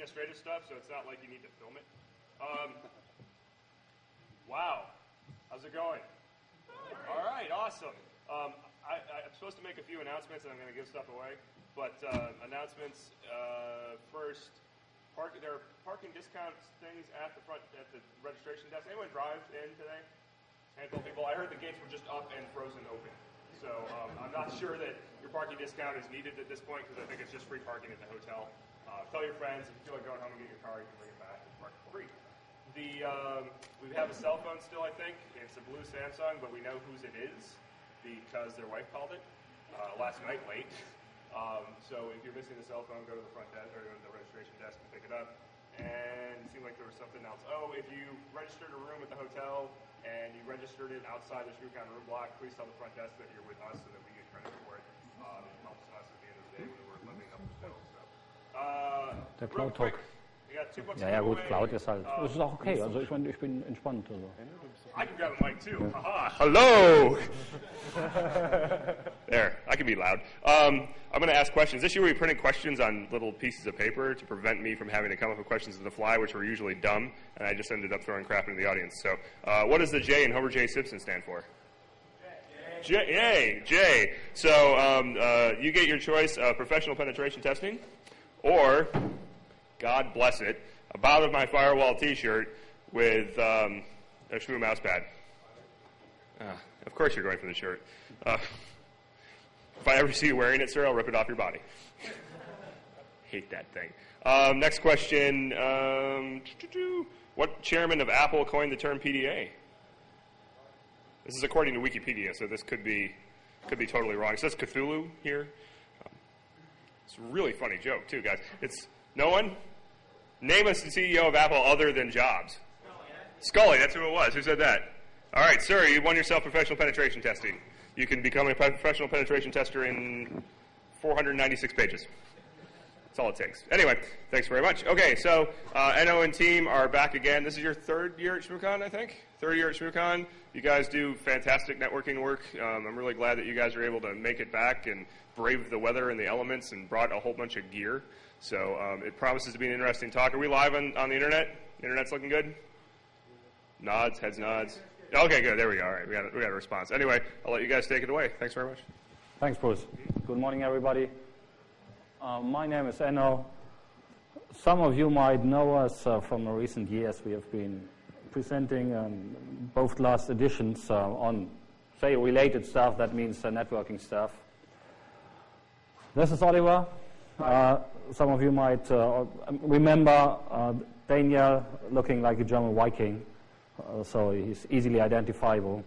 administrative stuff, so it's not like you need to film it. Wow. How's it going? All right, awesome. I'm supposed to make a few announcements, and I'm going to give stuff away. But announcements first. There are parking discount things at the front at the registration desk. Anyone drive in today? Handful of people. I heard the gates were just up and frozen open. So I'm not sure that your parking discount is needed at this point because I think it's just free parking at the hotel. Tell your friends if you feel like going home and get your car, you can bring it back. It's parking free. We have a cell phone still, I think. It's a blue Samsung, but we know whose it is because their wife called it last night late. So if you're missing the cell phone, go to the front desk or the registration desk and pick it up. And it seemed like there was something else. Oh, if you registered a room at the hotel and you registered it outside the Shmoocon room block, please tell the front desk that you're with us so that we get credit for it. It helps us at the end of the day when we're living up the bill. Der Cloud Talk. Ja, gut, Cloud ist halt. Das ist auch okay. Also ich meine, ich bin entspannt. Also. I can grab a mic too. Haha. Hello. There, I can be loud. I'm going to ask questions. This year we printed questions on little pieces of paper to prevent me from having to come up with questions on the fly, which were usually dumb, and I just ended up throwing crap into the audience. So, what does the J in Homer J. Simpson stand for? J. So, you get your choice of professional penetration testing, or, God bless it, a Bout of My Firewall T-shirt with a Shmoo mouse pad. Of course you're going for the shirt. If I ever see you wearing it, sir, I'll rip it off your body. Hate that thing. Next question. What chairman of Apple coined the term PDA? This is according to Wikipedia, so this could be totally wrong. It says Cthulhu here. It's a really funny joke, too, guys. It's no one? Name us the CEO of Apple other than Jobs. Scully, that's who it was. Who said that? All right, sir, you won yourself professional penetration testing. You can become a professional penetration tester in 496 pages. That's all it takes. Anyway, thanks very much. Okay, so Enno and team are back again. This is your third year at Shmoocon, I think? Third year at Shmoocon. You guys do fantastic networking work. I'm really glad that you guys are able to make it back and brave the weather and the elements and brought a whole bunch of gear. So it promises to be an interesting talk. Are we live on the internet? Internet's looking good? Nods, heads nods. Okay, good. There we go. All right, we got a response. Anyway, I'll let you guys take it away. Thanks very much. Thanks, Bruce. Good morning, everybody. My name is Enno. Some of you might know us from the recent years. We have been presenting both last editions on, say, related stuff. That means networking stuff. This is Oliver. Some of you might remember Daniel looking like a German Viking. So he's easily identifiable.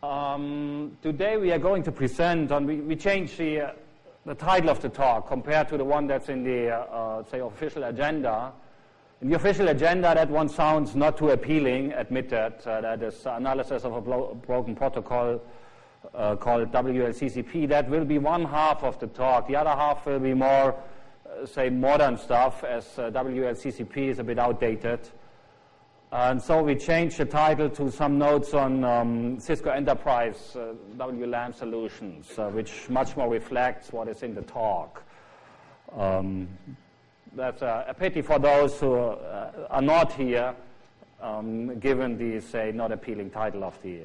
Today we are going to present, and we changed the title of the talk compared to the one that's in the, say, official agenda. In the official agenda, that one sounds not too appealing, admitted. That is analysis of a broken protocol called WLCCP. That will be one half of the talk. The other half will be more, say, modern stuff, as WLCCP is a bit outdated. And so we changed the title to some notes on Cisco Enterprise WLAN solutions, which much more reflects what is in the talk. That's a pity for those who are not here, given the, say, not appealing title of the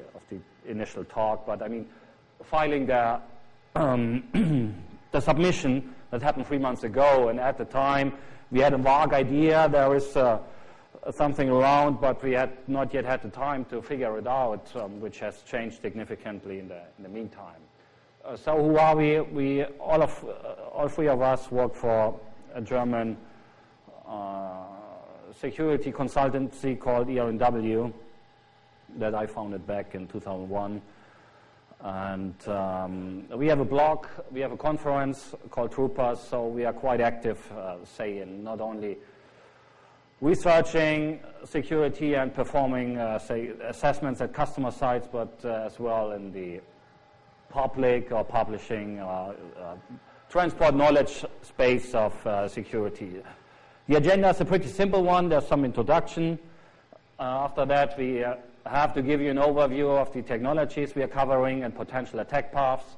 initial talk. But I mean, filing the submission that happened 3 months ago, and at the time we had a vague idea. There is something around, but we had not yet had the time to figure it out, which has changed significantly in the meantime. So who are we? We all three of us work for a German security consultancy called ER&W that I founded back in 2001. And we have a blog, we have a conference called Troopers, so we are quite active, say, in not only researching security and performing, say, assessments at customer sites, but as well in the public or publishing transport knowledge space of security. The agenda is a pretty simple one. There's some introduction. After that, we have to give you an overview of the technologies we are covering and potential attack paths.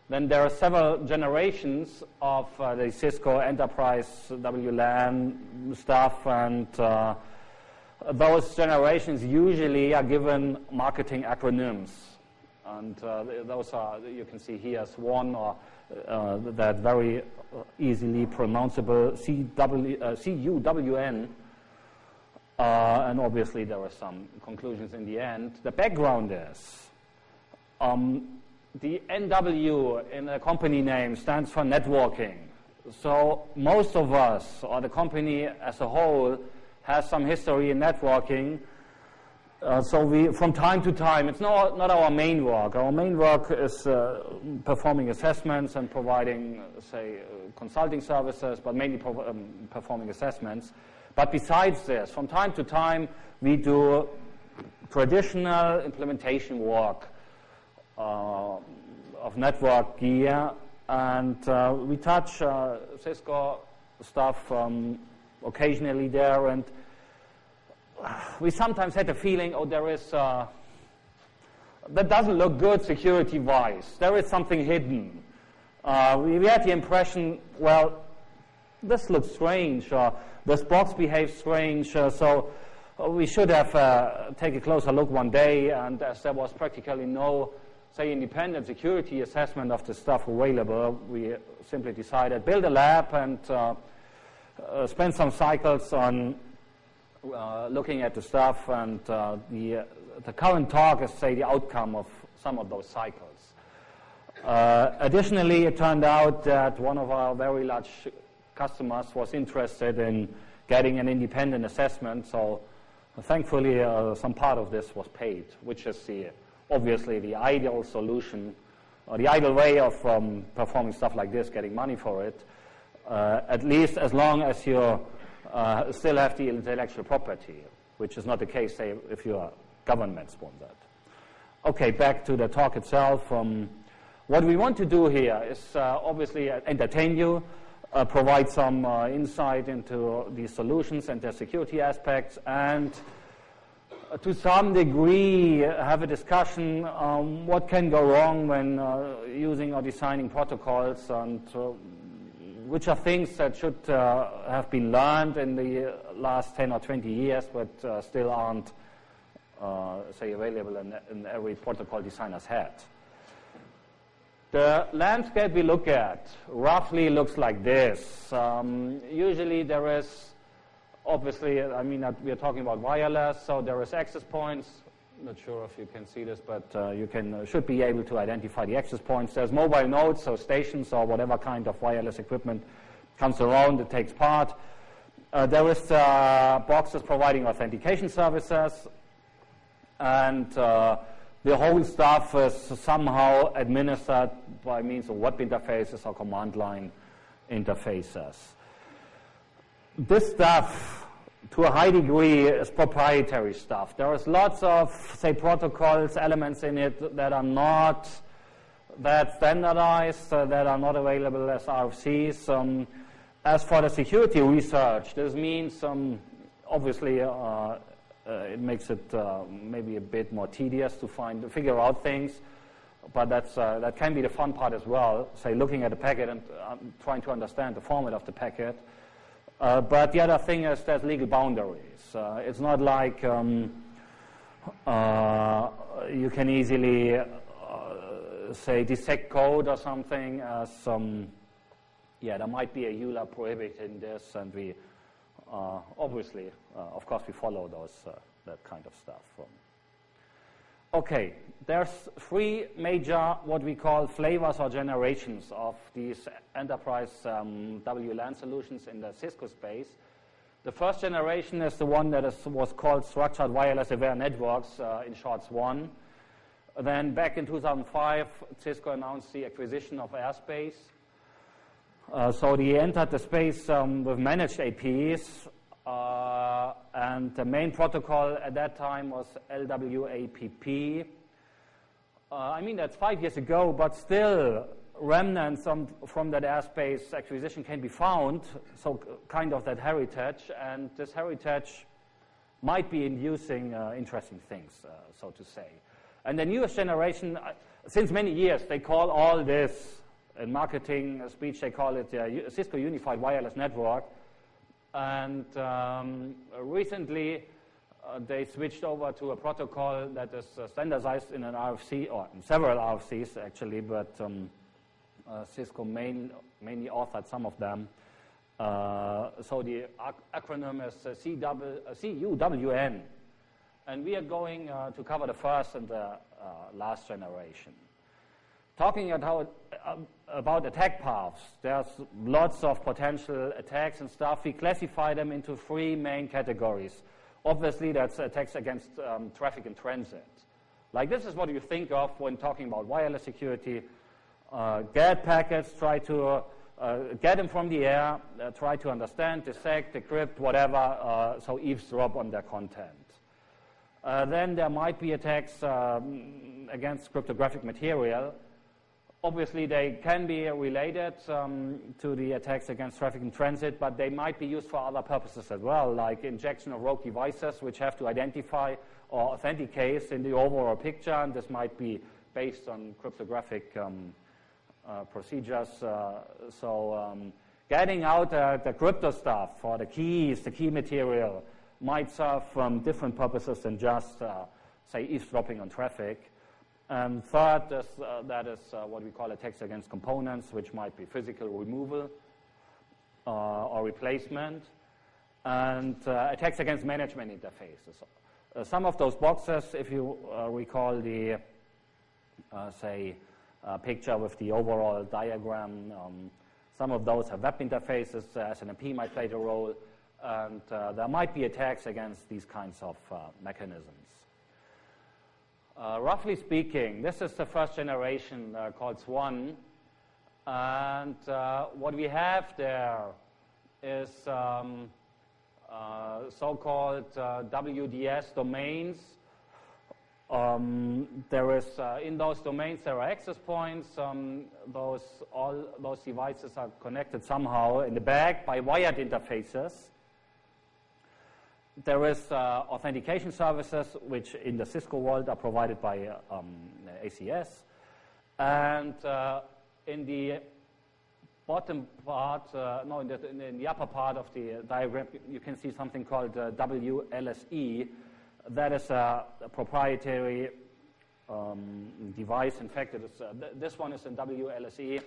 then there are several generations of the Cisco Enterprise WLAN stuff, and those generations usually are given marketing acronyms. And those are, you can see here, SWAN, or that very easily pronounceable CUWN. And obviously there are some conclusions in the end. The background is the NW in the company name stands for networking. So most of us, or the company as a whole, has some history in networking. So we, from time to time, it's not our main work. Our main work is performing assessments and providing, say, consulting services, but mainly performing assessments. But besides this, from time to time, we do traditional implementation work of network gear, and we touch Cisco stuff occasionally there, and we sometimes had the feeling, oh, there is, that doesn't look good security-wise. There is something hidden. We had the impression, well, this looks strange, this box behaves strange, so we should have take a closer look one day, and as there was practically no, say, independent security assessment of the stuff available, we simply decided build a lab and spend some cycles on looking at the stuff, and the current talk is, say, the outcome of some of those cycles. Additionally, it turned out that one of our very large customers was interested in getting an independent assessment, so thankfully some part of this was paid, which is obviously the ideal solution, or the ideal way of performing stuff like this, getting money for it, at least as long as you still have the intellectual property, which is not the case, say, if you are government-sponsored. Okay, back to the talk itself. What we want to do here is obviously entertain you, provide some insight into these solutions and their security aspects, and to some degree have a discussion what can go wrong when using or designing protocols, and which are things that should have been learned in the last 10 or 20 years, but still aren't, say, available in every protocol designer's head. The landscape we look at roughly looks like this. Usually there is, obviously, I mean, we are talking about wireless, so there is access points. Not sure if you can see this, but you should be able to identify the access points. There's mobile nodes, so stations or whatever kind of wireless equipment comes around, it takes part. There is boxes providing authentication services, and the whole stuff is somehow administered by means of web interfaces or command line interfaces. This stuff, to a high degree, is proprietary stuff. There is lots of, say, protocols, elements in it that are not that standardized, that are not available as RFCs. As for the security research, this means, obviously, it makes it maybe a bit more tedious to figure out things, but that can be the fun part as well, say, looking at a packet and trying to understand the format of the packet. But the other thing is there's legal boundaries. It's not like you can easily, say, dissect code or something. There might be a EULA prohibiting this, and we obviously, of course, we follow that kind of stuff. Okay, there's three major, what we call flavors or generations of these enterprise WLAN solutions in the Cisco space. The first generation is the one that was called Structured Wireless Aware Networks, in short SWAN. Then back in 2005, Cisco announced the acquisition of Airspace. So they entered the space with managed APs, and the main protocol at that time was LWAPP. I mean, that's 5 years ago, but still remnants from that Airspace acquisition can be found, so kind of that heritage, and this heritage might be inducing interesting things, so to say. And the newest generation, since many years, they call all this, in marketing speech, they call it Cisco Unified Wireless Network. And recently, they switched over to a protocol that is standardized in an RFC, or in several RFCs actually, but Cisco mainly authored some of them. So the acronym is CUWN. And we are going to cover the first and the last generation. Talking about attack paths, there's lots of potential attacks and stuff. We classify them into three main categories. Obviously, that's attacks against traffic in transit. Like this is what you think of when talking about wireless security. Get packets, try to get them from the air, try to understand, dissect, decrypt, whatever, so eavesdrop on their content. Then there might be attacks against cryptographic material. Obviously, they can be related to the attacks against traffic in transit, but they might be used for other purposes as well, like injection of rogue devices, which have to identify or authenticate in the overall picture, and this might be based on cryptographic procedures. Getting out the crypto stuff or the keys, the key material, might serve different purposes than just, say, eavesdropping on traffic. And third, that is what we call attacks against components, which might be physical removal or replacement, and attacks against management interfaces. Some of those boxes, if you recall the, say, picture with the overall diagram, some of those have web interfaces. SNMP might play a role, and there might be attacks against these kinds of mechanisms. Roughly speaking, this is the first generation called SWAN, and what we have there is so-called WDS domains. There is in those domains there are access points. All those devices are connected somehow in the back by wired interfaces. There is authentication services, which in the Cisco world are provided by ACS. And in the bottom part, in the upper part of the diagram, you can see something called WLSE. That is a proprietary device. In fact, it is, this one is in WLSE,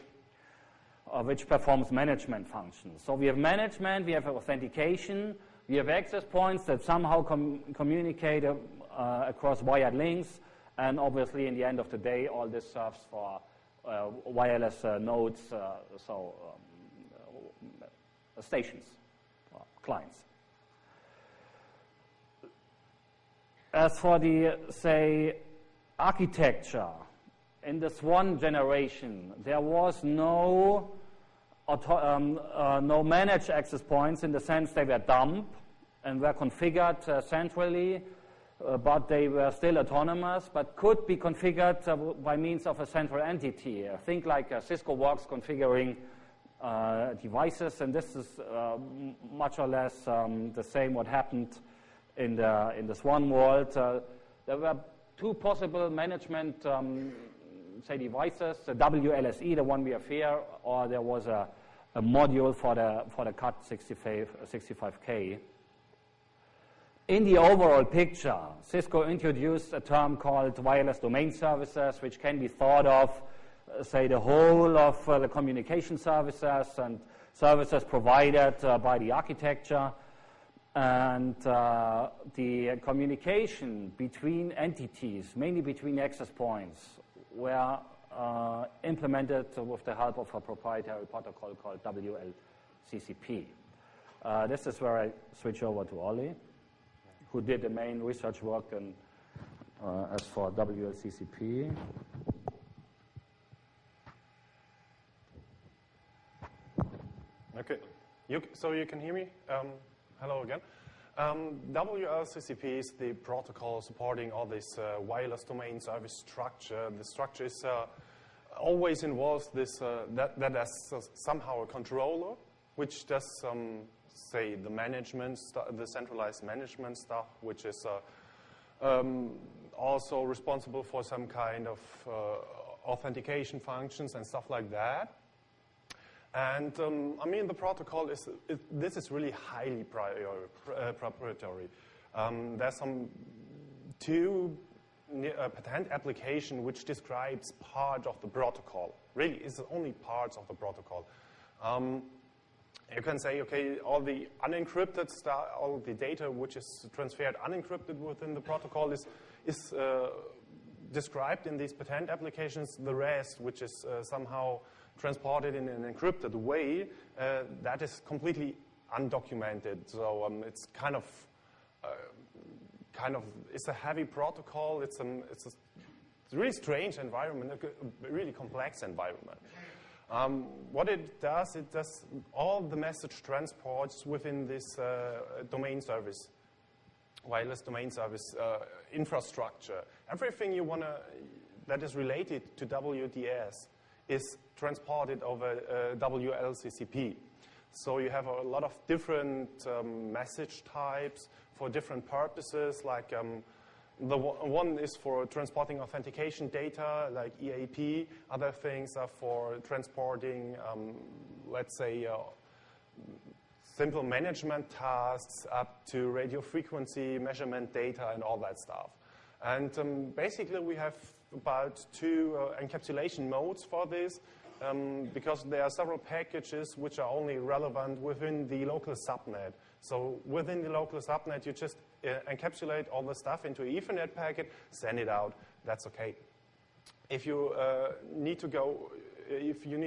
which performs management functions. So we have management, we have authentication, we have access points that somehow communicate across wired links, and obviously, in the end of the day, all this serves for wireless nodes, stations, clients. As for the, say, architecture, in this one generation, there was no managed access points in the sense they were dumb and were configured centrally, but they were still autonomous, but could be configured by means of a central entity. Think like Cisco Works configuring devices, and this is much or less the same what happened in the SWAN world. There were two possible management say devices, the WLSE, the one we have here, or there was a module for the CAT 65K. In the overall picture, Cisco introduced a term called wireless domain services, which can be thought of, say, the whole of the communication services and services provided by the architecture. And the communication between entities, mainly between access points, were implemented with the help of a proprietary protocol called WLCCP. This is where I switch over to Ollie, who did the main research work as for WLCCP. Okay, so you can hear me? Hello again. WLCCP is the protocol supporting all this wireless domain service structure. The structure is always involves this that has somehow a controller, which does say the management, the centralized management stuff, which is also responsible for some kind of authentication functions and stuff like that. And I mean, the protocol this is really highly proprietary. There's some two patent application which describes part of the protocol. Really, it's only parts of the protocol. You can say, okay, all the unencrypted stuff, all the data which is transferred unencrypted within the protocol is described in these patent applications. The rest, which is somehow transported in an encrypted way, that is completely undocumented. So it's kind of it's a heavy protocol. It's a really strange environment, a really complex environment. What it does all the message transports within this domain service, wireless domain service infrastructure. Everything that is related to WDS is transported over WLCCP. So you have a lot of different message types for different purposes, like the one is for transporting authentication data, like EAP. Other things are for transporting, let's say, simple management tasks up to radio frequency measurement data and all that stuff. And basically, we have about two encapsulation modes for this, because there are several packages which are only relevant within the local subnet. So within the local subnet, you just encapsulate all the stuff into an Ethernet packet, send it out. That's okay. If you need to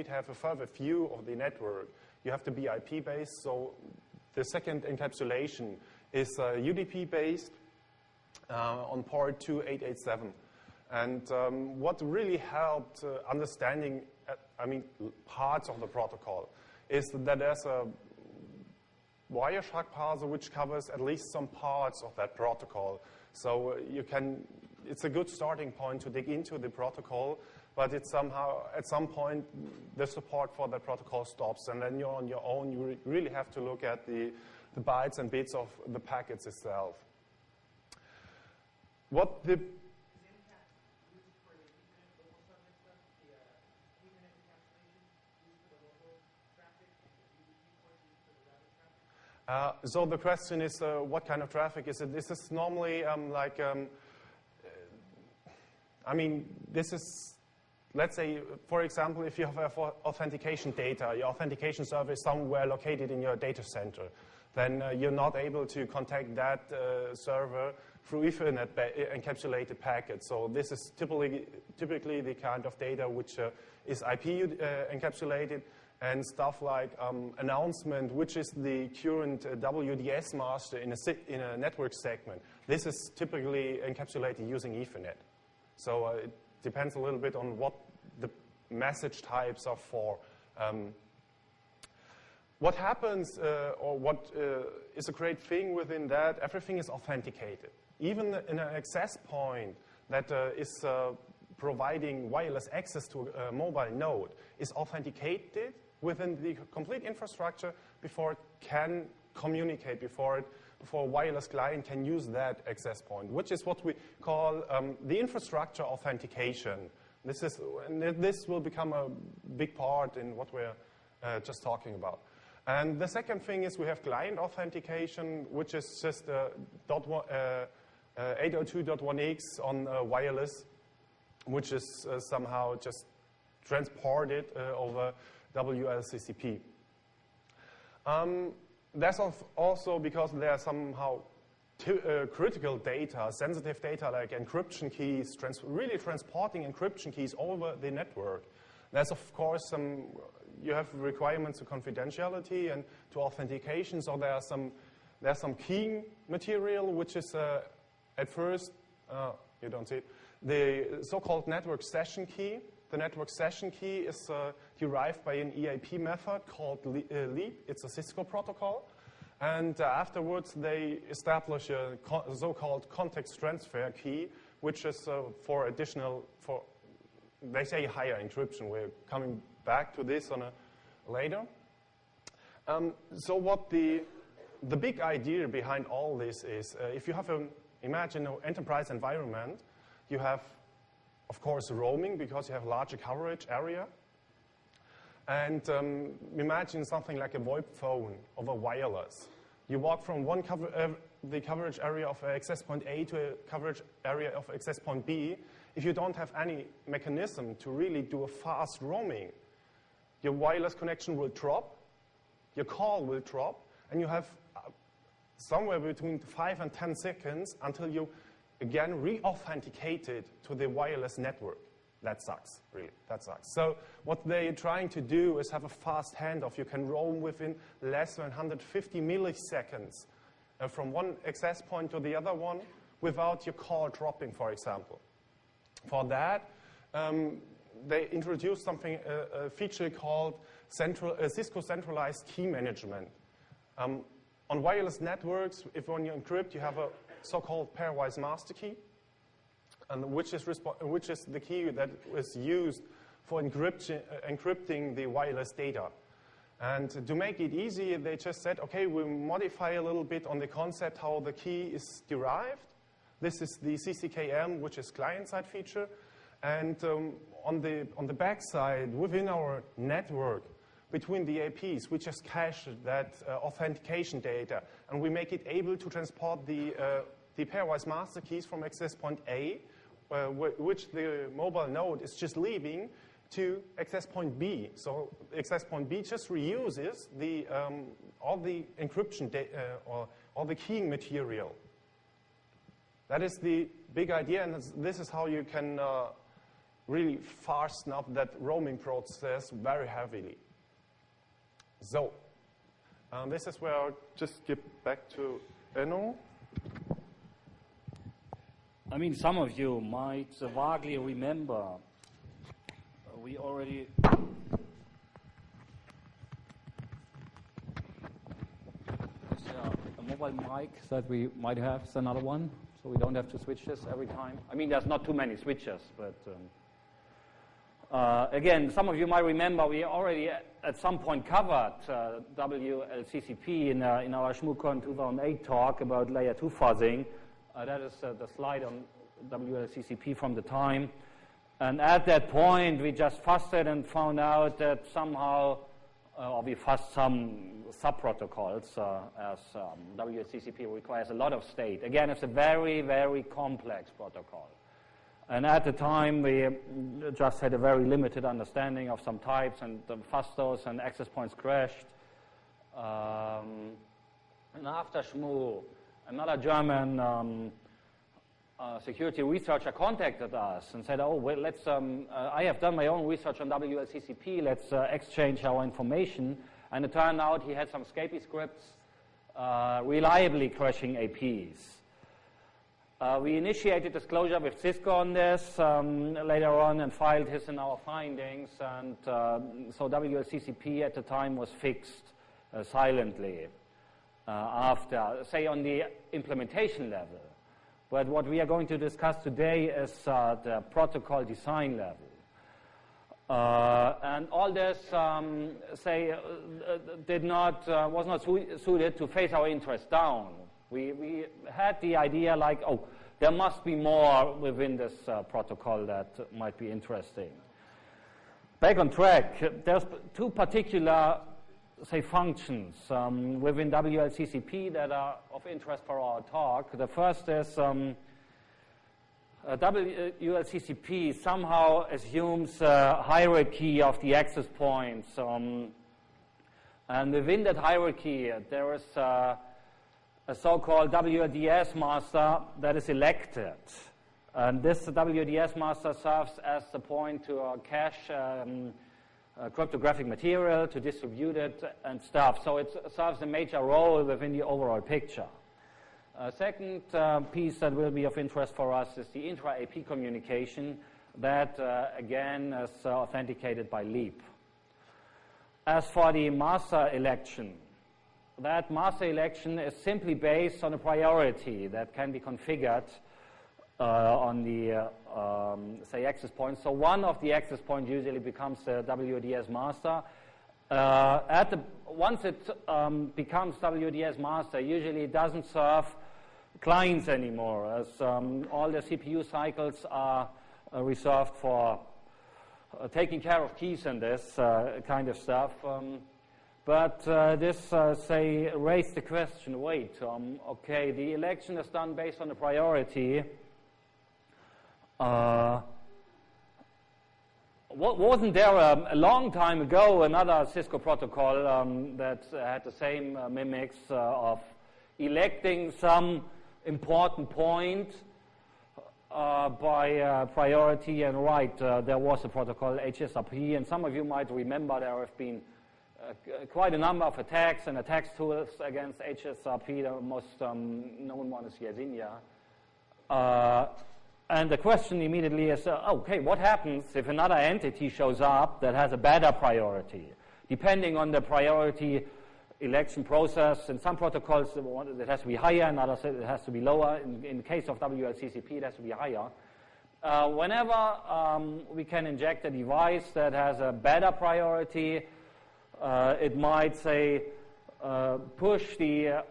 have a further view of the network, you have to be IP-based. So the second encapsulation is UDP-based on port 2887. And what really helped understanding, parts of the protocol, is that there's a Wireshark parser which covers at least some parts of that protocol. So it's a good starting point to dig into the protocol, but it's somehow, at some point, the support for that protocol stops, and then you're on your own. You really have to look at the bytes and bits of the packets itself. What the so the question is, what kind of traffic is it? This is normally this is, let's say, for example, if you have authentication data, your authentication server is somewhere located in your data center, then you're not able to contact that server through Ethernet encapsulated packets. So this is typically the kind of data which is IP encapsulated. And stuff like announcement, which is the current WDS master in a network segment. This is typically encapsulated using Ethernet. So it depends a little bit on what the message types are for. What happens, or what is a great thing within that, everything is authenticated. Even in an access point that is providing wireless access to a mobile node is authenticated within the complete infrastructure before it can communicate, before a wireless client can use that access point, which is what we call the infrastructure authentication. This will become a big part in what we're just talking about. And the second thing is we have client authentication, which is just 802.1x on wireless, which is somehow just transported over WLCCP. That's also because there are somehow critical data, sensitive data like encryption keys, really transporting encryption keys over the network. There's of course you have requirements to confidentiality and to authentication. So there's some keying material which is at first you don't see it, the so-called network session key. The network session key is derived by an EIP method called LEAP. It's a Cisco protocol. And afterwards, they establish a so-called context transfer key, which is for they say higher encryption. We're coming back to this later. So what the big idea behind all this is, if you have imagine an enterprise environment, You have, of course, roaming because you have larger coverage area. And imagine something like a VoIP phone over wireless. You walk from the coverage area of access point A to a coverage area of access point B. If you don't have any mechanism to really do a fast roaming, your wireless connection will drop, your call will drop, and you have somewhere between 5 and 10 seconds until you again re-authenticated to the wireless network. That sucks, really. That sucks. So what they're trying to do is have a fast handoff. You can roam within less than 150 milliseconds from one access point to the other one without your call dropping, for example. For that, they introduced a feature called Cisco Centralized Key Management. On wireless networks, when you encrypt, you have a so-called pairwise master key, and which is the key that was used for encrypting the wireless data. And to make it easy, they just said, okay, we'll modify a little bit on the concept how the key is derived. This is the CCKM, which is client-side feature. And on the back side, within our network, between the APs, we just cache that authentication data, and we make it able to transport the pairwise master keys from access point A, which the mobile node is just leaving, to access point B. So access point B just reuses all the encryption data or all the keying material. That is the big idea, and this is how you can really fasten up that roaming process very heavily. So this is where I'll just get back to Enno. I mean, some of you might vaguely remember we already is there a mobile mic that we might have? Is another one, so we don't have to switch this every time. I mean, there's not too many switches, but again, some of you might remember we already at some point covered WLCCP in our ShmooCon 2008 talk about layer 2 fuzzing. That is the slide on WLCCP from the time. And at that point, we just fuzzed it and found out that somehow, or we fuzzed some sub-protocols, as WLCCP requires a lot of state. Again, it's a very, very complex protocol. And at the time, we just had a very limited understanding of some types and fuzzed those, and access points crashed. And after Shmoo, another German security researcher contacted us and said, oh, well, let's, I have done my own research on WLCCP, let's exchange our information. And it turned out he had some Scapy scripts reliably crashing APs. We initiated disclosure with Cisco on this later on and filed his in our findings. And so WLCCP at the time was fixed silently after, say, on the implementation level. But what we are going to discuss today is the protocol design level. And all this, was not suited to face our interest down. We had the idea like, oh, there must be more within this protocol that might be interesting. Back on track, there's two particular, say, functions within WLCCP that are of interest for our talk. The first is WLCCP somehow assumes a hierarchy of the access points. And within that hierarchy, there is a so-called WDS master that is elected. And this WDS master serves as the point to cache cryptographic material, to distribute it and stuff. So it serves a major role within the overall picture. Second piece that will be of interest for us is the intra-AP communication that, again, is authenticated by LEAP. As for the master election, that master election is simply based on a priority that can be configured on the, say, access points. So one of the access points usually becomes the WDS master. Once it becomes WDS master, usually it doesn't serve clients anymore, as all the CPU cycles are reserved for taking care of keys and this kind of stuff. But this, raised the question, wait, okay, the election is done based on a priority. Wasn't there a long time ago another Cisco protocol that had the same mimics of electing some important point by priority? And right, there was a protocol, HSRP, and some of you might remember there have been quite a number of attacks and attacks tools against HSRP. The most known one is Yersinia. And the question immediately is, okay, what happens if another entity shows up that has a better priority? Depending on the priority election process, in some protocols it has to be higher, in others it has to be lower. In the case of WLCCP, it has to be higher. Whenever we can inject a device that has a better priority, it might, push the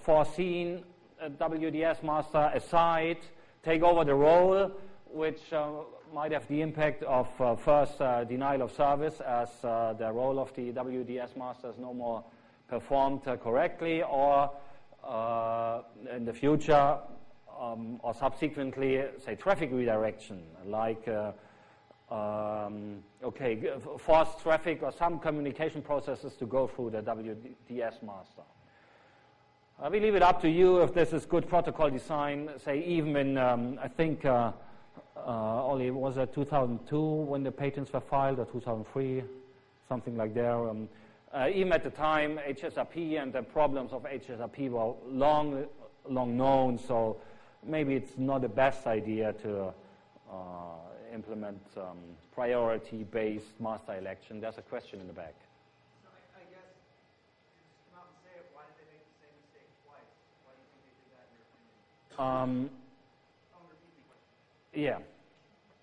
foreseen WDS master aside, take over the role, which might have the impact of first denial of service, as the role of the WDS master is no more performed correctly, or in the future, or subsequently, traffic redirection, like forced traffic or some communication processes to go through the WDS master. We leave it up to you if this is good protocol design, even in, I think, Ollie, was it 2002 when the patents were filed, or 2003, something like there. Even at the time, HSRP and the problems of HSRP were long known, so maybe it's not the best idea to implement priority-based master election. There's a question in the back. I guess just come out and say it. Why did they make the same mistake twice? Why do you think they did that in your opinion? I'll repeat the question. Yeah.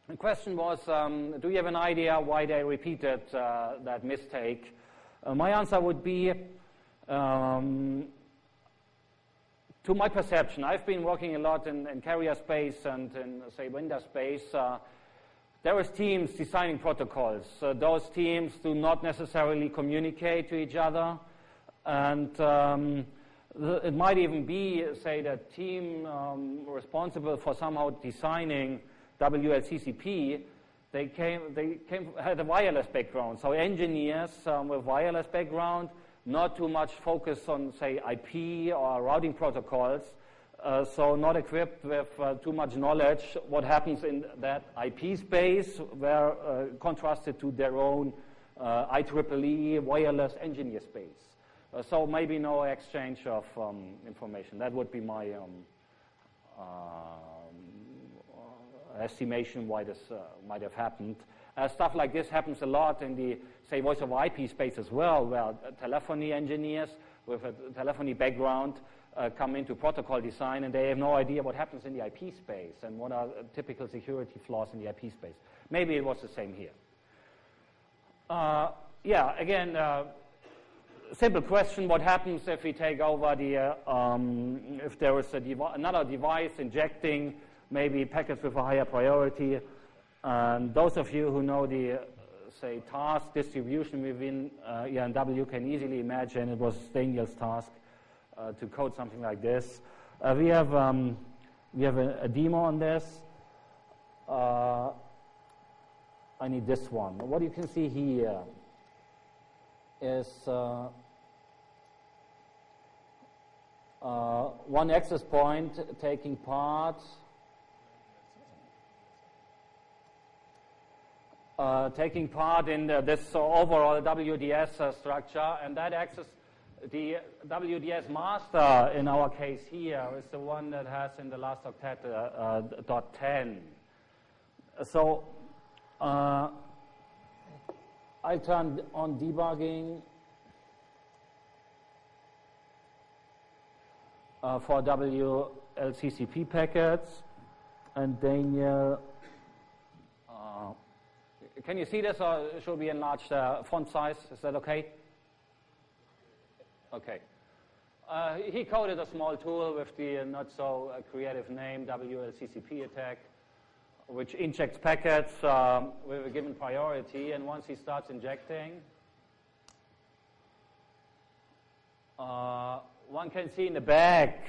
The question was, do you have an idea why they repeated that mistake? My answer would be, to my perception, I've been working a lot in carrier space and in, vendor space. There is teams designing protocols. Those teams do not necessarily communicate to each other. And it might even be, the team responsible for somehow designing WLCCP, had a wireless background. So engineers with wireless background, not too much focus on, IP or routing protocols, so not equipped with too much knowledge what happens in that IP space, where contrasted to their own IEEE wireless engineer space. So maybe no exchange of information. That would be my estimation why this might have happened. Stuff like this happens a lot in the, voice over IP space as well, where telephony engineers with a telephony background come into protocol design, and they have no idea what happens in the IP space and what are typical security flaws in the IP space. Maybe it was the same here. Again, simple question: what happens if we take over the, if there is another device injecting maybe packets with a higher priority? And those of you who know the, task distribution within ENW can easily imagine it was Daniel's task to code something like this. We have a demo on this. I need this one. What you can see here is one access point taking part in this overall WDS structure, and that access, the WDS master in our case here, is the one that has in the last octet .10. So I turned on debugging for WLCCP packets, and Daniel. Can you see this, or should we enlarge the font size? Is that okay? Okay. He coded a small tool with the not so creative name WLCCP attack, which injects packets with a given priority, and once he starts injecting, one can see in the back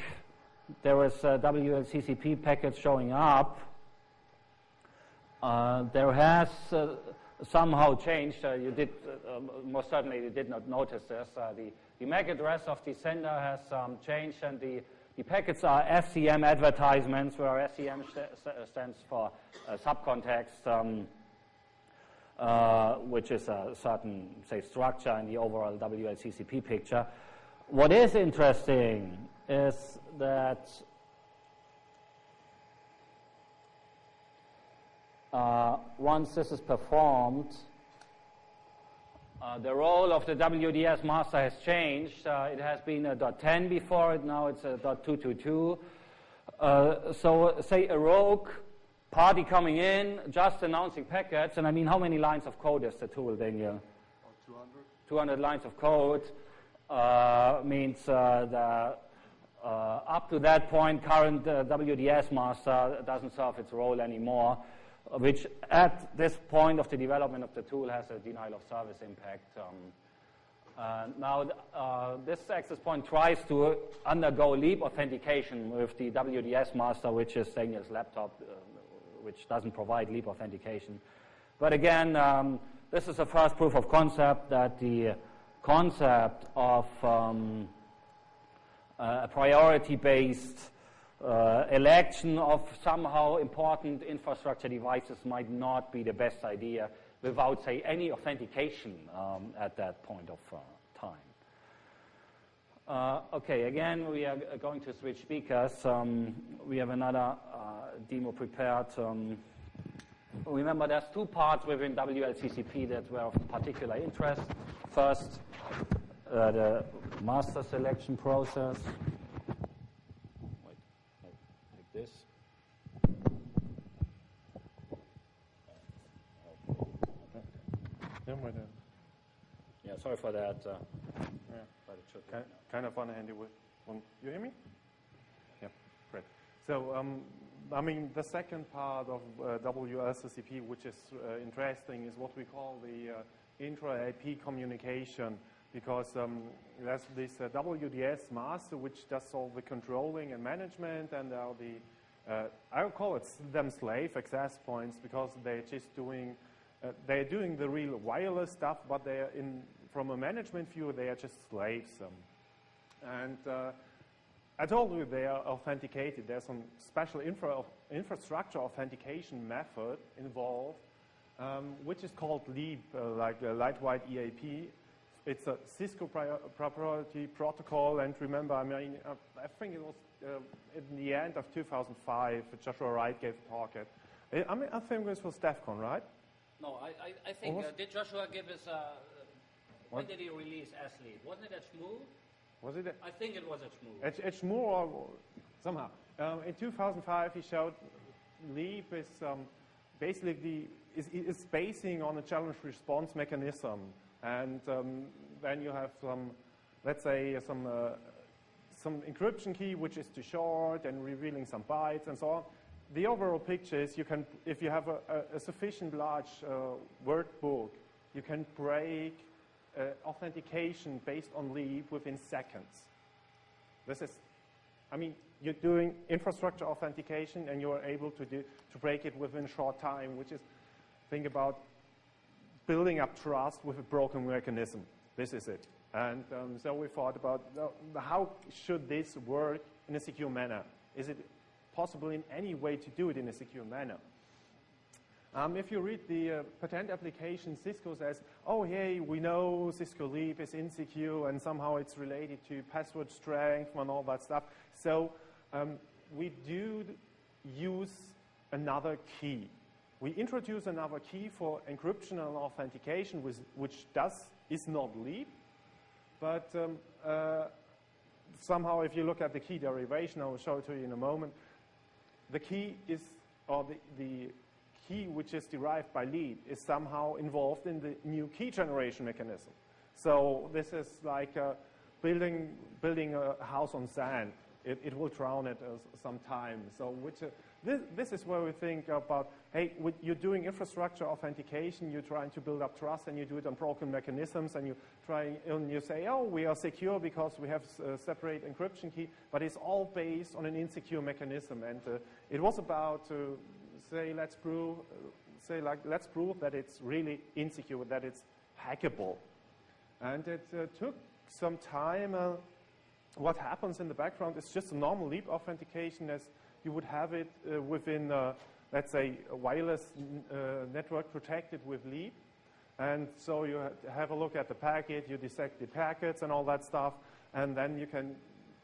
there is WLCCP packets showing up. There has somehow changed. You did most certainly you did not notice this. The MAC address of the sender has changed, and the packets are SCM advertisements, where SCM stands for subcontext, which is a certain, say, structure in the overall WLCCP picture. What is interesting is that once this is performed, the role of the WDS master has changed. It has been a .10 before it, now it's a .222. So say a rogue party coming in, just announcing packets, and I mean, how many lines of code is the tool, Daniel? 200. 200 lines of code means the up to that point, current WDS master doesn't serve its role anymore, which at this point of the development of the tool has a denial of service impact. Now, this access point tries to undergo leap authentication with the WDS master, which is Daniel's laptop, which doesn't provide leap authentication. But again, this is the first proof of concept that the concept of a priority-based election of somehow important infrastructure devices might not be the best idea without, say, any authentication at that point of time. Okay, again, we are going to switch speakers. We have another demo prepared. Remember, there's two parts within WLCCP that were of particular interest. First, the master selection process. This. Yeah, sorry for that. Yeah. But it should Kind of unhandy with one. You hear me? Yeah, great. So, I mean, the second part of WLCCP, which is interesting, is what we call the intra-IP communication, because there's this WDS master, which does all the controlling and management, and I would call it them slave access points, because they're just doing they're doing the real wireless stuff, but they're from a management view, they are just slaves. And I told you they are authenticated. There's some special infrastructure authentication method involved, which is called LEAP, like the Lightweight EAP. It's a Cisco proprietary protocol, and remember, I mean, I think it was in the end of 2005, Joshua Wright gave a talk at, I mean, I think this was DEF CON, right? No, I think, did Joshua give us, when did he release S-Leap? Wasn't it at SHMU? Was it? I think it was at SHMU. At SHMU or somehow. In 2005, he showed LEAP is basically is basing on a challenge response mechanism. And then you have some, let's say, some encryption key, which is too short and revealing some bytes and so on. The overall picture is you can, if you have a sufficient large word book, you can break authentication based on LEAP within seconds. This is, I mean, you're doing infrastructure authentication and you're able to break it within a short time, which is, think about building up trust with a broken mechanism. This is it. And so we thought about how should this work in a secure manner? Is it possible in any way to do it in a secure manner? If you read the patent application, Cisco says, oh, hey, we know Cisco LEAP is insecure and somehow it's related to password strength and all that stuff. So we do use another key. We introduce another key for encryption and authentication, which is not LEAP, but somehow if you look at the key derivation, I will show it to you in a moment, the key is, or the key which is derived by LEAP is somehow involved in the new key generation mechanism. So this is like building a house on sand. It will drown at some time. So this is where we think about, hey, you're doing infrastructure authentication, you're trying to build up trust, and you do it on broken mechanisms, and you say, oh, we are secure because we have a separate encryption key, but it's all based on an insecure mechanism. And it was about to say, let's prove that it's really insecure, that it's hackable. And it took some time. What happens in the background is just a normal leap authentication as you would have it within, let's say, a wireless network protected with leap. And so you have a look at the packet, you dissect the packets and all that stuff, and then you can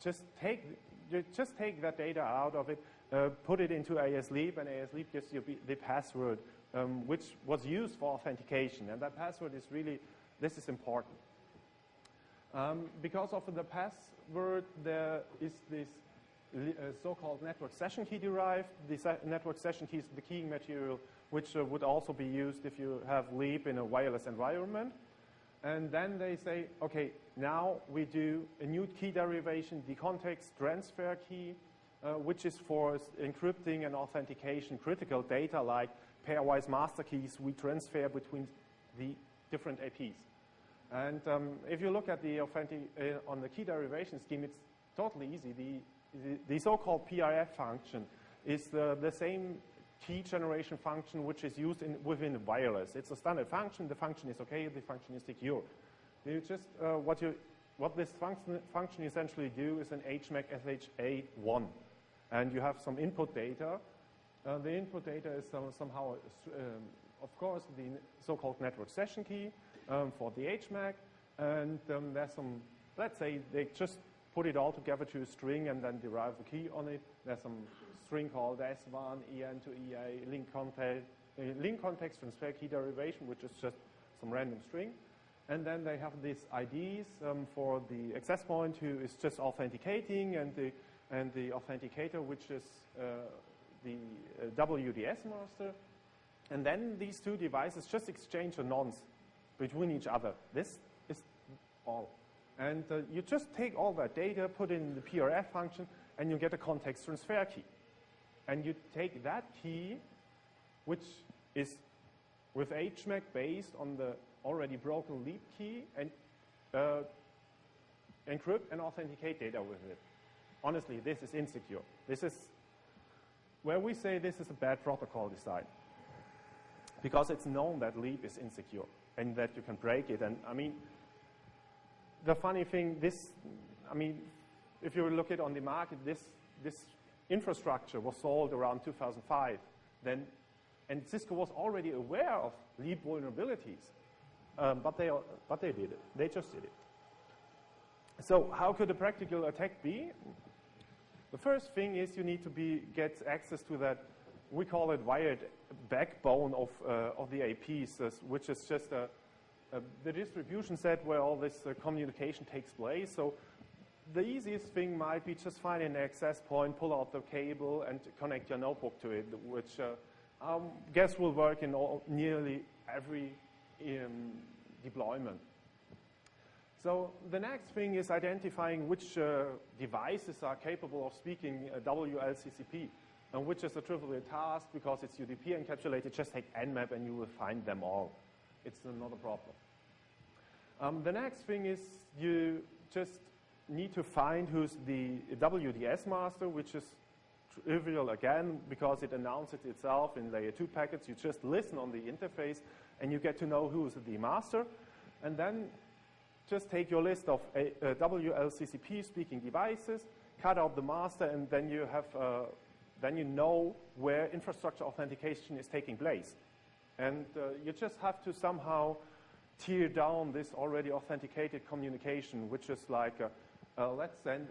just take that data out of it, put it into ASLeap, and ASLeap gives you the password, which was used for authentication. And that password is really, this is important. Because of the password, there is this so-called network session key derived. The network session key is the keying material, which would also be used if you have leap in a wireless environment. And then they say, okay, now we do a new key derivation, the context transfer key, which is for encrypting and authentication critical data like pairwise master keys we transfer between the different APs. And if you look at the on the key derivation scheme, it's totally easy. The so-called PRF function is the same key generation function which is used within the wireless. It's a standard function. The function is okay. The function is secure. You just what this function essentially do is an HMAC SHA-1, and you have some input data. The input data is somehow, of course, the so-called network session key. For the HMAC, and there's some, let's say they just put it all together to a string and then derive the key on it. There's some string called S1, EN to EA, link context transfer key derivation, which is just some random string. And then they have these IDs for the access point who is just authenticating, and the authenticator, which is the WDS master. And then these two devices just exchange a nonce between each other. This is all. And you just take all that data, put in the PRF function, and you get a context transfer key. And you take that key, which is with HMAC based on the already broken leap key, and encrypt and authenticate data with it. Honestly, this is insecure. This is where we say this is a bad protocol design, because it's known that leap is insecure and that you can break it. And I mean, the funny thing, if you look at on the market, this infrastructure was sold around 2005. And Cisco was already aware of leap vulnerabilities, but they did it. They just did it. So how could a practical attack be? The first thing is you need to get access to that. We call it wired backbone of the APs, which is just the distribution set where all this communication takes place. So the easiest thing might be just find an access point, pull out the cable, and connect your notebook to it, which I guess will work in nearly every deployment. So the next thing is identifying which devices are capable of speaking WLCCP. And which is a trivial task because it's UDP encapsulated. Just take Nmap and you will find them all. It's not a problem. The next thing is you just need to find who's the WDS master, which is trivial again because it announces itself in layer 2 packets. You just listen on the interface and you get to know who's the master. And then just take your list of WLCCP speaking devices, cut out the master, and then you have then you know where infrastructure authentication is taking place. And you just have to somehow tear down this already authenticated communication, which is like, let's send,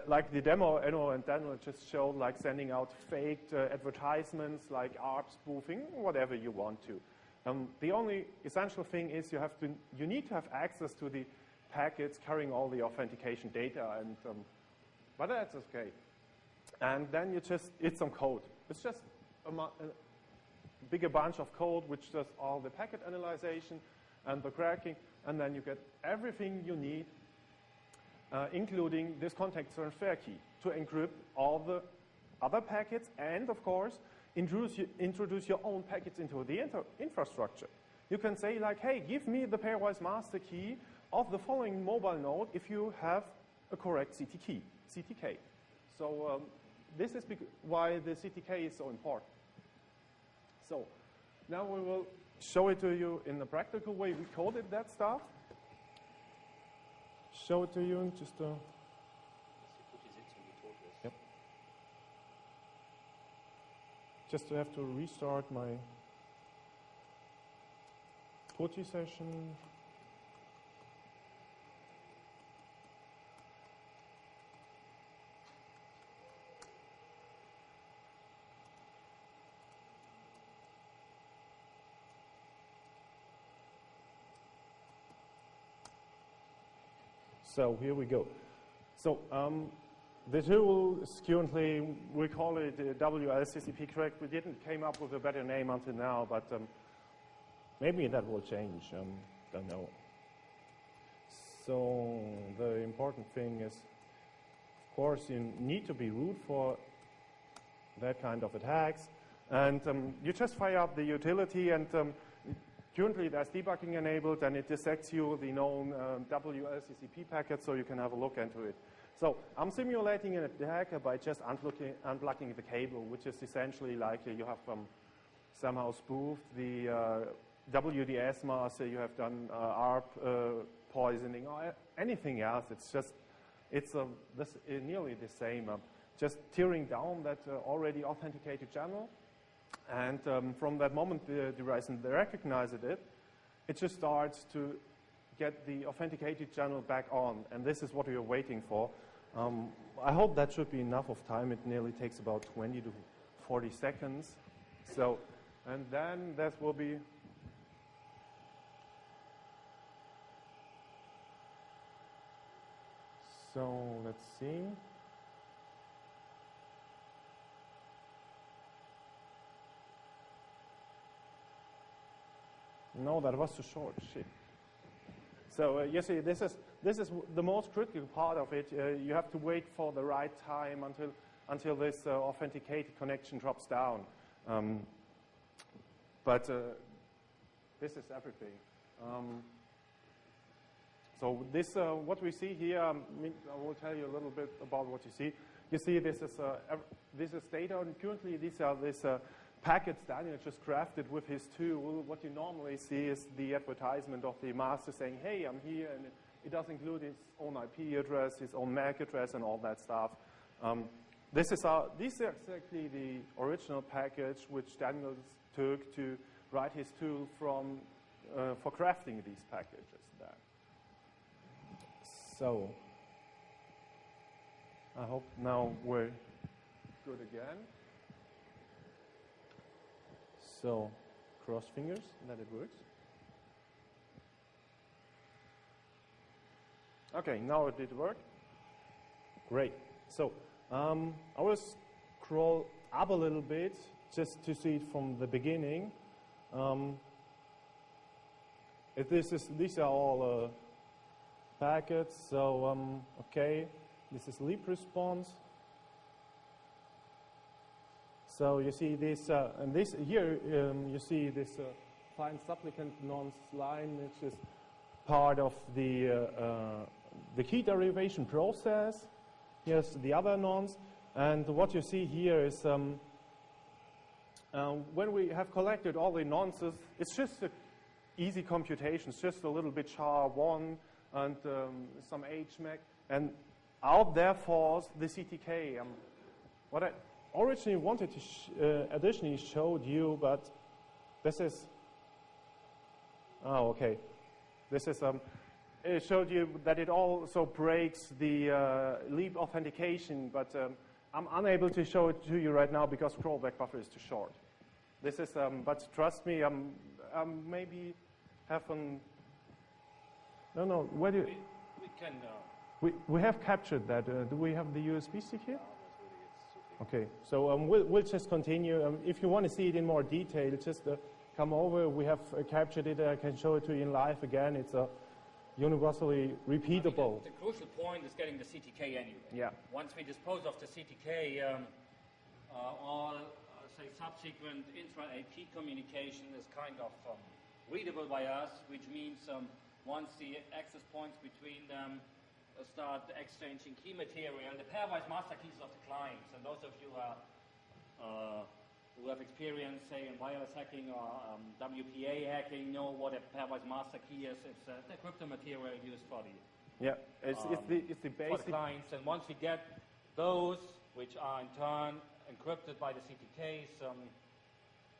like the demo Enno and Daniel just showed, like sending out faked advertisements, like ARP spoofing, whatever you want to. The only essential thing is you need to have access to the packets carrying all the authentication data, and but that's okay. And then it's some code. It's just a bigger bunch of code which does all the packet analyzation and the cracking, and then you get everything you need including this context transfer key to encrypt all the other packets and, of course, introduce your own packets into the infrastructure. You can say like, hey, give me the pairwise master key of the following mobile node if you have a correct CTK. So this is why the CTK is so important. So now we will show it to you in a practical way. We coded that stuff. Show it to you in just a... Yep. Just to have to restart my PuTTY session. So here we go. So the tool is currently, we call it WLCCP-Rey. We didn't came up with a better name until now, but maybe that will change. Don't know. So the important thing is, of course, you need to be root for that kind of attacks. And you just fire up the utility, and currently there's debugging enabled, and it dissects you the known WLCCP packet, so you can have a look into it. So I'm simulating an attack by just unplugging the cable, which is essentially like you have somehow spoofed the WDS master, you have done ARP poisoning, or anything else. It's just, it's nearly the same. Just tearing down that already authenticated channel. And from that moment the device recognizes it, it just starts to get the authenticated channel back on. And this is what we are waiting for. I hope that should be enough of time. It nearly takes about 20 to 40 seconds. So, and then that will be... So, let's see. No, that was too short. Shit. So you see, this is the most critical part of it. You have to wait for the right time until this authenticated connection drops down. But this is everything. So this, what we see here, I will tell you a little bit about what you see. You see, this is data, and currently these are packets Daniel just crafted with his tool. What you normally see is the advertisement of the master saying, hey, I'm here, and it does include his own IP address, his own MAC address, and all that stuff. This is exactly the original package which Daniel took to write his tool from for crafting these packages. There. So I hope now we're good again. So, cross fingers that it works. Okay, now it did work. Great. So, I will scroll up a little bit just to see it from the beginning. These are all packets. So, okay, this is leap response. So you see this, and this here, you see this find supplicant nonce line, which is part of the key derivation process. Here's the other nonce, and what you see here is when we have collected all the nonces, it's just an easy computation. It's just a little bit SHA-1 and some HMAC, and out there falls the CTK. What I originally wanted to additionally showed you, but this is, oh, okay. This is, it showed you that it also breaks the leap authentication, but I'm unable to show it to you right now because scrollback buffer is too short. This is, but trust me, maybe have an, no, where do you, we can, we have captured that. Do we have the USB stick here? Okay, so we'll just continue. If you want to see it in more detail, just come over. We have captured it. I can show it to you in live again. It's universally repeatable. The crucial point is getting the CTK anyway. Yeah. Once we dispose of the CTK, all, say, subsequent intra-AP communication is kind of readable by us, which means once the access points between them start exchanging key material, the pairwise master keys of the clients, and those of you who have experience, say, in wireless hacking or WPA hacking, know what a pairwise master key is. It's the crypto material used for the it's the for basic. the clients. And once we get those, which are in turn encrypted by the CTKs,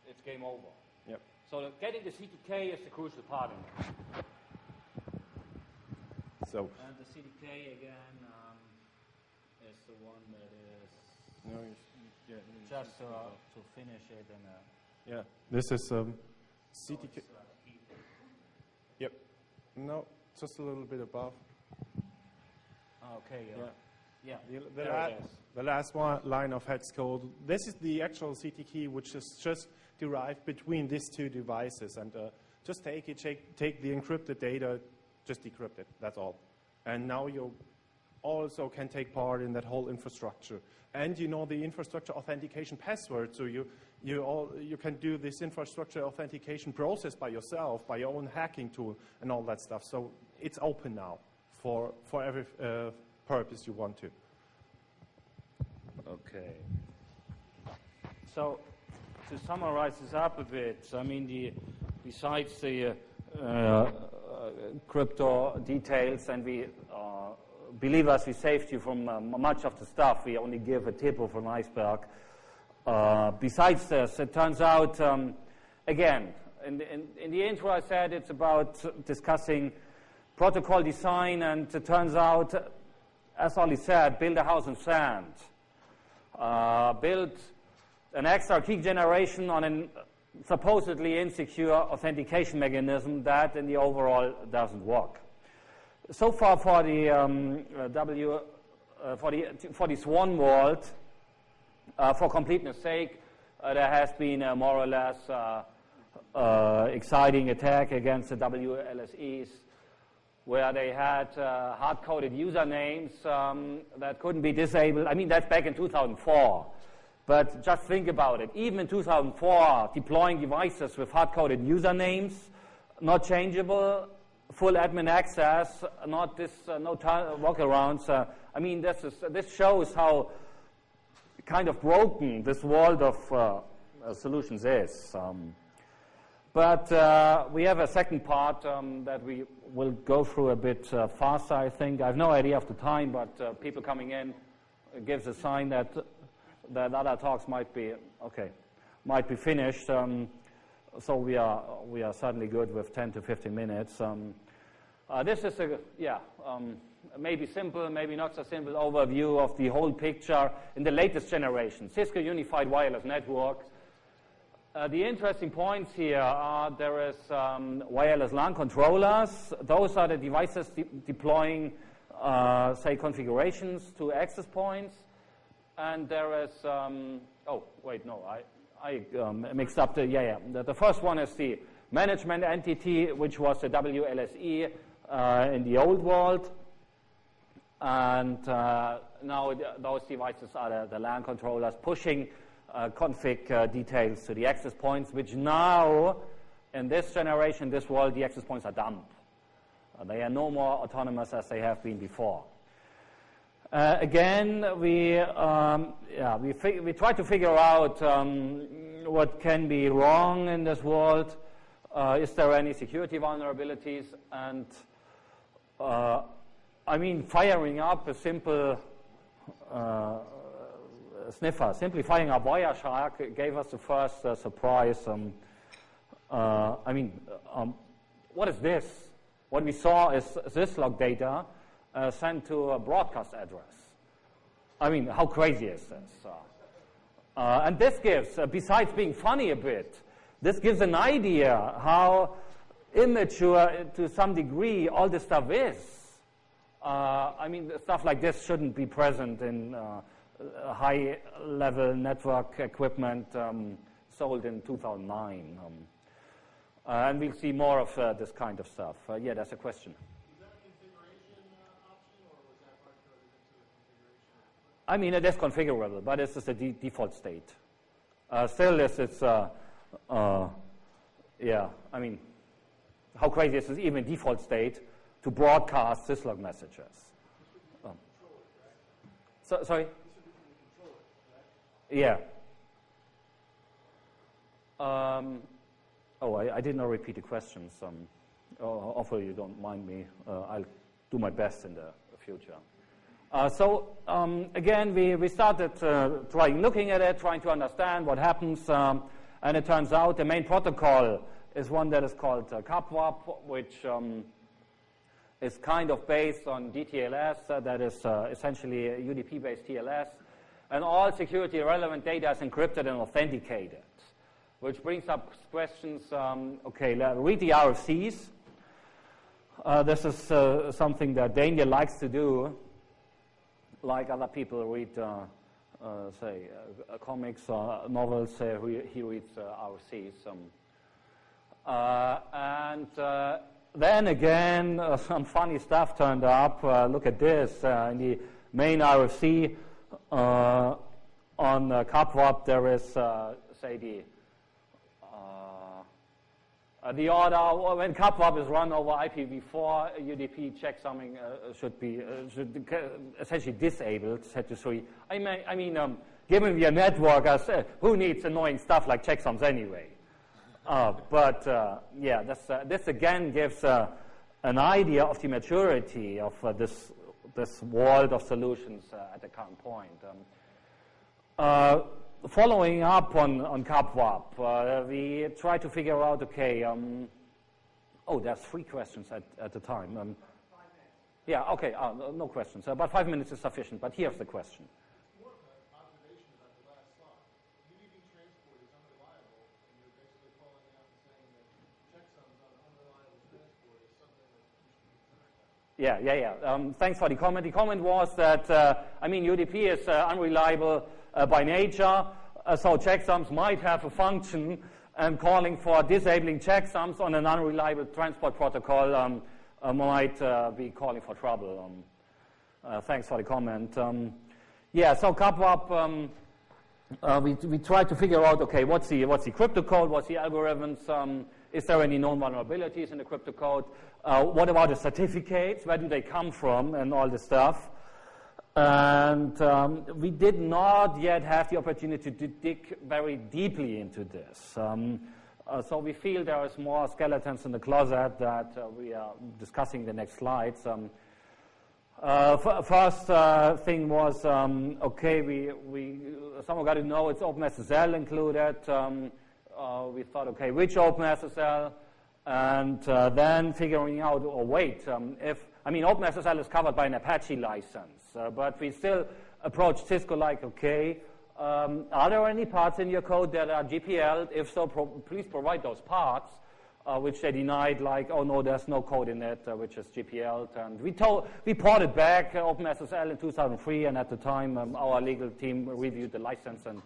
it's game over. Yep. So getting the CTK is the crucial part in it. So. And the CTK again is the one that is just to finish it in a. Yeah. This is CTK. Yep. No, just a little bit above. Okay. Yeah. The last one line of hex code. This is the actual CT key, which is just derived between these two devices, and just take the encrypted data, just decrypt it. That's all. And now you also can take part in that whole infrastructure, and you know the infrastructure authentication password. So you can do this infrastructure authentication process by yourself, by your own hacking tool, and all that stuff. So it's open now for every purpose you want to. Okay. So to summarize this up a bit, I mean, besides the crypto details, and we believe us, we saved you from much of the stuff. We only give a tip of an iceberg. Besides this, it turns out, again, in the intro I said it's about discussing protocol design, and it turns out, as Ollie said, build a house in sand. Build an extra key generation on a supposedly insecure authentication mechanism that in the overall doesn't work. So far for the for the Swan Vault, for completeness sake, there has been a more or less exciting attack against the WLSEs, where they had hard-coded usernames that couldn't be disabled. I mean, that's back in 2004. But just think about it. Even in 2004, deploying devices with hard-coded usernames, not changeable, full admin access, not this, no workarounds. I mean, this shows how kind of broken this world of solutions is. But we have a second part that we will go through a bit faster, I think. I have no idea of the time, but people coming in gives a sign that other talks might be finished. So we are certainly good with 10 to 15 minutes. This is maybe simple, maybe not so simple overview of the whole picture in the latest generation, Cisco Unified Wireless Network. The interesting points here are there is wireless LAN controllers. Those are the devices deploying, say, configurations to access points. And there is, I mixed up the first one is the management entity, which was the WLSE in the old world. And now those devices are the LAN controllers pushing config details to the access points, which now, in this generation, this world, the access points are dumb. They are no more autonomous as they have been before. Again, we try to figure out what can be wrong in this world. Is there any security vulnerabilities? And I mean, firing up a simple sniffer, simply firing up Wireshark gave us the first surprise. What is this? What we saw is syslog data sent to a broadcast address. I mean, how crazy is this? And this gives, besides being funny a bit, this gives an idea how immature to some degree all this stuff is. I mean, stuff like this shouldn't be present in high-level network equipment sold in 2009. And we'll see more of this kind of stuff. Yeah, that's a question. Is that I mean, it is configurable, but it's just a default state. Still, it's yeah, I mean, how crazy is this even default state to broadcast syslog messages? Sorry? Yeah. I did not repeat the questions. Hopefully you don't mind me. I'll do my best in the future. Again, we started looking at it, trying to understand what happens, and it turns out the main protocol is one that is called CAPWAP, which is kind of based on DTLS, that is essentially a UDP-based TLS, and all security-relevant data is encrypted and authenticated, which brings up questions. Okay, read the RFCs. This is something that Daniel likes to do, like other people read, say, comics or novels. He reads RFCs. Then again, some funny stuff turned up. Look at this. In the main RFC on CAPWAP, there is, say, the order when CAPWAP is run over IPv4, UDP checksumming should essentially disabled. Set to 3. I mean, given we are networkers, who needs annoying stuff like checksums anyway? Yeah, this again gives an idea of the maturity of this world of solutions at the current point. Following up on CAPWAP, we try to figure out, okay, there's 3 questions at the time. 5 minutes. Yeah, okay, no questions. About 5 minutes is sufficient, but here's the question. It's more of an observation about the last slide. UDP transport is unreliable, and you're basically calling out and saying that checksums on unreliable transport is something that you should be concerned about. Yeah. Thanks for the comment. The comment was that, UDP is unreliable by nature, so checksums might have a function, and calling for disabling checksums on an unreliable transport protocol might be calling for trouble. Thanks for the comment. So CAPWAP, we tried to figure out, okay, what's the cryptocode, what's the algorithms, is there any known vulnerabilities in the cryptocode, what about the certificates, where do they come from, and all this stuff. And we did not yet have the opportunity to dig very deeply into this. So we feel there is more skeletons in the closet that we are discussing in the next slides. First thing was, okay, someone got to know it's OpenSSL included. We thought, okay, which OpenSSL? And then figuring out, OpenSSL is covered by an Apache license. But we still approached Cisco like, okay, are there any parts in your code that are GPL? If so, please provide those parts, which they denied, like, oh no, there's no code in it, which is GPL. And we ported back OpenSSL in 2003, and at the time, our legal team reviewed the license, and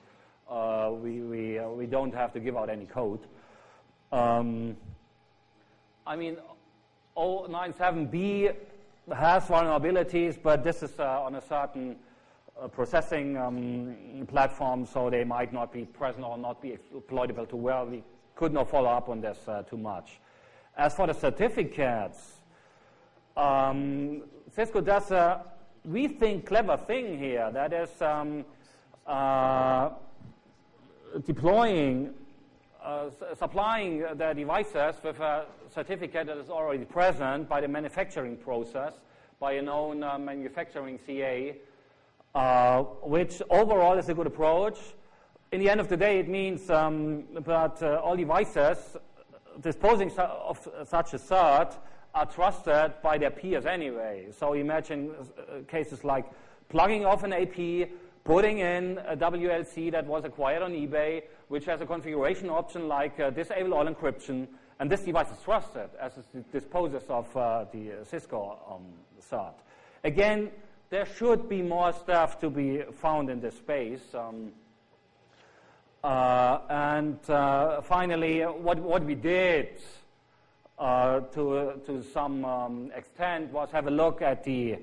we don't have to give out any code. 097B has vulnerabilities, but this is on a certain processing platform, so they might not be present or not be exploitable too well. We could not follow up on this too much. As for the certificates, Cisco does a, we think, clever thing here. That is supplying the devices with a certificate that is already present by the manufacturing process, by a known manufacturing CA, which overall is a good approach. In the end of the day, it means that all devices disposing of such a cert are trusted by their peers anyway. So imagine cases like plugging off an AP, putting in a WLC that was acquired on eBay, which has a configuration option like disable all encryption, and this device is trusted as it disposes of the Cisco cert. Again, there should be more stuff to be found in this space. Finally, what we did to some extent was have a look at the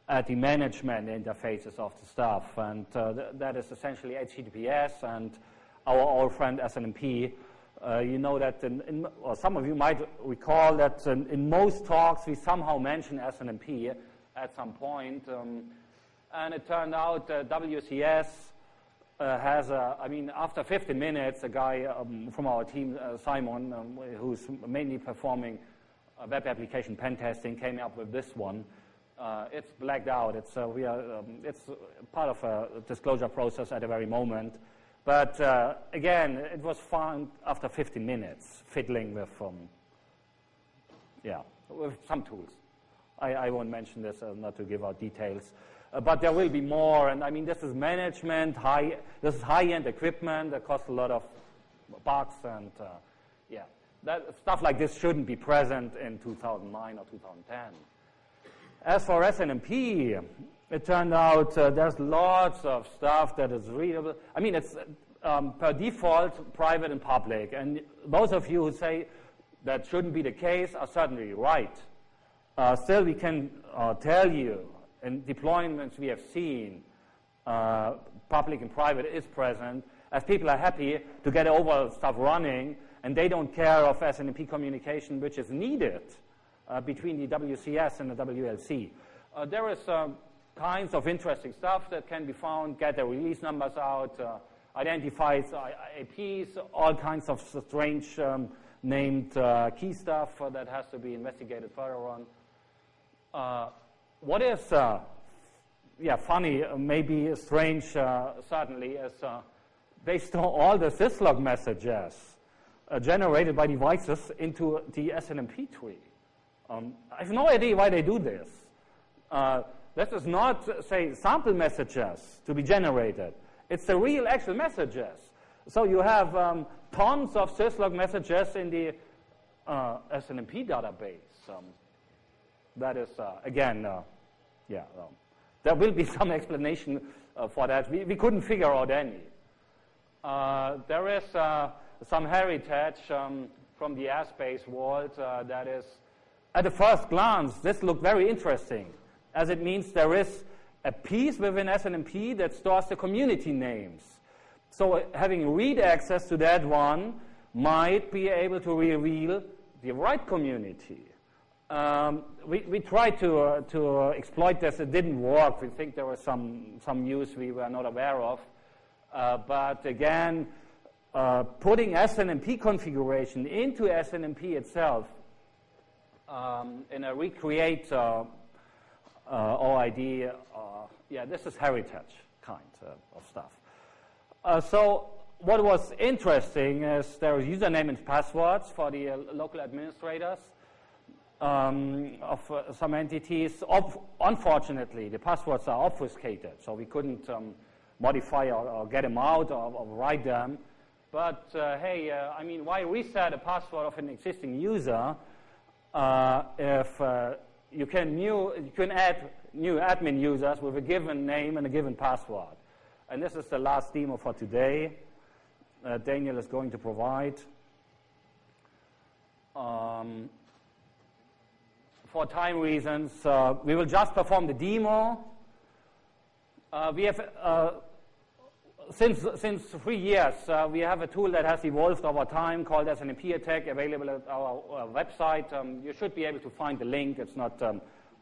at the management interfaces of the stuff, and that is essentially HTTPS and our old friend SNMP. You know that, or some of you might recall that in most talks we somehow mention SNMP at some point, and it turned out WCS has, after 15 minutes, a guy from our team, Simon, who's mainly performing web application pen testing, came up with this one. It's blacked out. It's part of a disclosure process at the very moment. But again, it was found after 15 minutes, fiddling with some tools. I won't mention this, not to give out details. But there will be more, and I mean, this is management, this is high-end equipment that costs a lot of bucks, and stuff like this shouldn't be present in 2009 or 2010. As for SNMP, it turned out there's lots of stuff that is readable. I mean, it's per default private and public, and those of you who say that shouldn't be the case are certainly right. Still, we can tell you, in deployments we have seen, public and private is present, as people are happy to get overall stuff running, and they don't care of SNMP communication which is needed between the WCS and the WLC. There is kinds of interesting stuff that can be found, get the release numbers out, identifies IPs, all kinds of strange named key stuff that has to be investigated further on. What is funny, maybe strange, certainly, is they store all the syslog messages generated by devices into the SNMP tree. I have no idea why they do this. This is not, say, sample messages to be generated. It's the real actual messages. So you have tons of syslog messages in the SNMP database. That is, again, there will be some explanation for that. We couldn't figure out any. There is some heritage from the airspace world that is, at a first glance, this looked very interesting, as it means there is a piece within SNMP that stores the community names. So having read access to that one might be able to reveal the right community. We tried to exploit this. It didn't work. We think there was some use we were not aware of. But again, putting SNMP configuration into SNMP itself in a recreate OID, this is heritage kind of stuff. So what was interesting is there are username and passwords for the local administrators of some entities. Unfortunately, the passwords are obfuscated, so we couldn't modify or get them out or write them. But why reset a password of an existing user if you can add new admin users with a given name and a given password? And this is the last demo for today. Daniel is going to provide. For time reasons, we will just perform the demo. We have, since 3 years, we have a tool that has evolved over time called SNMP Attack, available at our website. You should be able to find the link. It's not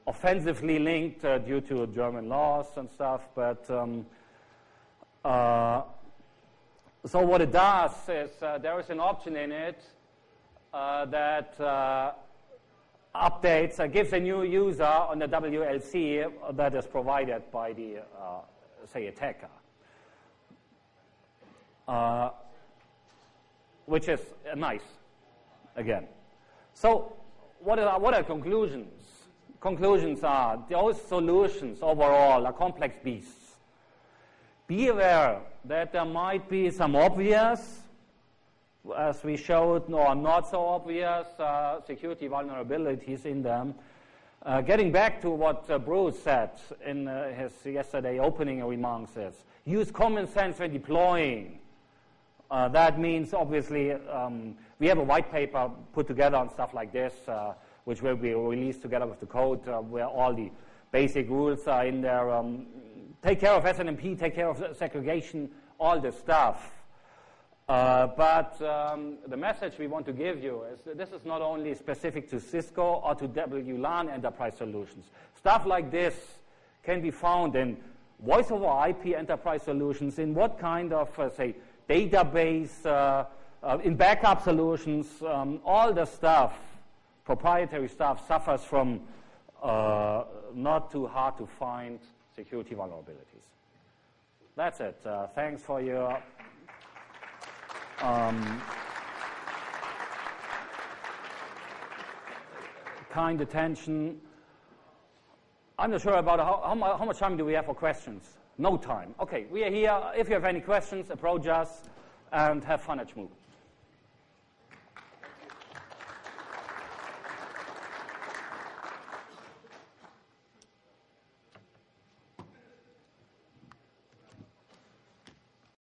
offensively linked due to German laws and stuff, but so what it does is there is an option in it that updates, gives a new user on the WLC that is provided by the, say, attacker, which is nice, again. So what are conclusions? Conclusions are those solutions overall are complex beasts. Be aware that there might be some obvious, as we showed, or not so obvious security vulnerabilities in them. Getting back to what Bruce said in his yesterday opening remarks is, use common sense when deploying. That means, obviously, we have a white paper put together on stuff like this, which will be released together with the code, where all the basic rules are in there. Take care of SNMP, take care of segregation, all this stuff. But the message we want to give you is that this is not only specific to Cisco or to WLAN enterprise solutions. Stuff like this can be found in voice-over IP enterprise solutions, in what kind of, say, database, in backup solutions. All the stuff, proprietary stuff, suffers from not too hard to find security vulnerabilities. That's it. Thanks for your kind attention. I'm not sure about how much time do we have for questions. No time. Okay, we are here. If you have any questions, approach us and have fun at Schmoo.